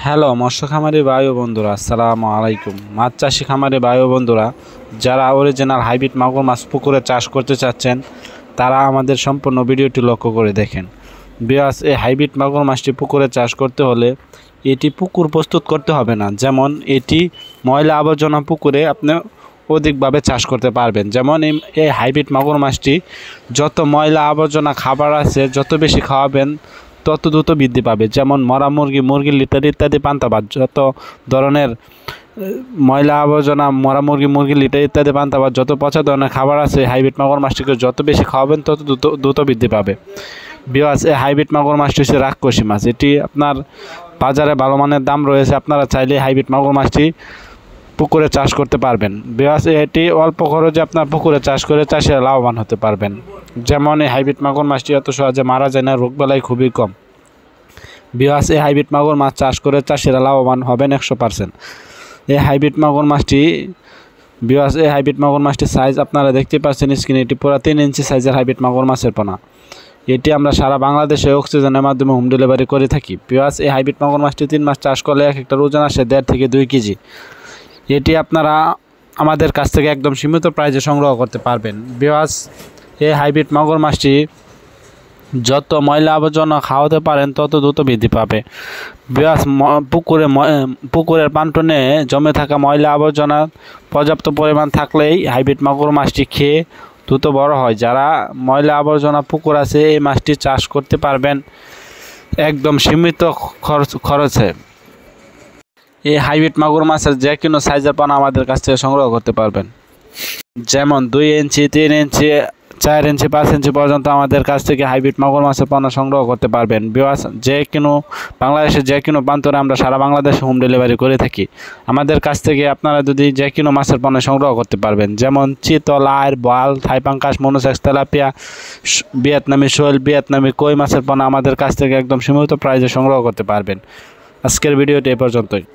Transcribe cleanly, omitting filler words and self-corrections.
Hello মৎস্য খামারি ভাই ও বন্ধুরা, আসসালামু আলাইকুম। মাছ চাষি খামারি ভাই ও বন্ধুরা, যারা অরিজিনাল হাইব্রিড মাগুর মাছ পুকুরে চাষ করতে চাচ্ছেন তারা আমাদের সম্পূর্ণ ভিডিওটি লক্ষ্য করে দেখেন। বিয়াস, এই হাইব্রিড মাগুর মাছটি পুকুরে চাষ করতে হলে এটি পুকুর প্রস্তুত করতে হবে না। যেমন এটি ময়লা আবর্জনা পুকুরে আপনি অধিকভাবে চাষ করতে পারবেন। যেমন এই হাইব্রিড মাগুর মাছটি যত ময়লা আবর্জনা খাবার আছে যত বেশি খাওয়াবেন তত দ্রুত বৃদ্ধি পাবে। যেমন মরা মুরগি, মুরগির লিটার ইত্যাদি পান্তাবাদ, যত ধরনের ময়লা আবর্জনা, মরা মুরগি, মুরগির লিটার ইত্যাদি পান্তাবাদ, যত পচা ধরনের খাবার আছে হাইব্রিড মাগুর মাছটিকে যত বেশি খাওয়াবেন তত দ্রুত বৃদ্ধি পাবে। বিকজ এই হাইব্রিড মাগুর মাছটি হচ্ছে রাক্ষসী মাছ। এটি আপনার বাজারে ভালো মানের দাম রয়েছে। আপনারা চাইলে হাইব্রিড মাগুর মাছটি পুকুরে চাষ করতে পারবেন। বিকজ এটি অল্প খরচে আপনার পুকুরে চাষ করে চাষিরা লাভবান হতে পারবেন। যেমন এই হাইব্রিড মাগুর মাছটি এত সহজে মারা যায় না, রোগবালাই খুবই কম। বিকজ এই হাইব্রিড মাগুর মাছ চাষ করে চাষিরা লাভবান হবেন 100%। এই হাইব্রিড মাগুর মাছটি বিকজ এই হাইব্রিড মাগুর মাছটির সাইজ আপনারা দেখতে পাচ্ছেন স্ক্রিনে। এটি পুরো 3 ইঞ্চি সাইজের হাইব্রিড মাগুর মাছের পোনা। এটি আমরা সারা বাংলাদেশে অক্সিজেনের মাধ্যমে হোম ডেলিভারি করে থাকি। বিকজ এই হাইব্রিড মাগুর মাছটি 3 মাস চাষ করলে এক একটা ওজন আসে 1.5 থেকে 2 কেজি। এটি আপনারা আমাদের কাছ থেকে একদম সীমিত প্রাইসে সংগ্রহ করতে পারবেন। বিকজ এই হাইব্রিড মাগুর মাছটি যত ময়লা আবর্জনা খাওয়াতে পারেন তত দ্রুত বৃদ্ধি পাবে। বিকজ পুকুরের পান্টনে জমে থাকা ময়লা আবর্জনা পর্যাপ্ত পরিমাণ থাকলেই হাইব্রিড মাগুর মাছটি খেয়ে দ্রুত বড় হয়। যারা ময়লা আবর্জনা পুকুর আছে এই মাছটি চাষ করতে পারবেন একদম সীমিত খরচে। এই হাইব্রিড মাগুর মাছের যে কোনো সাইজের পোনা আমাদের কাছ থেকে সংগ্রহ করতে পারবেন। যেমন 2 ইঞ্চি, 3 ইঞ্চি, 4 ইঞ্চি, 5 ইঞ্চি পর্যন্ত আমাদের কাছ থেকে হাইব্রিড মাগুর মাছের পোনা সংগ্রহ করতে পারবেন। বিকজ যে কোনো বাংলাদেশের যে কোনো প্রান্তরে আমরা সারা বাংলাদেশে হোম ডেলিভারি করে থাকি। আমাদের কাছ থেকে আপনারা যদি যে কোনো মাছের পোনা সংগ্রহ করতে পারবেন। যেমন চিতল, আইর, বোয়াল, থাই পাঙ্গাস, মনোসেক্স, তেলাপিয়া, ভিয়েতনামি শোল, ভিয়েতনামি কই মাছের পোনা আমাদের কাছ থেকে একদম সীমিত প্রাইসে সংগ্রহ করতে পারবেন। আজকের ভিডিওটি এই পর্যন্তই।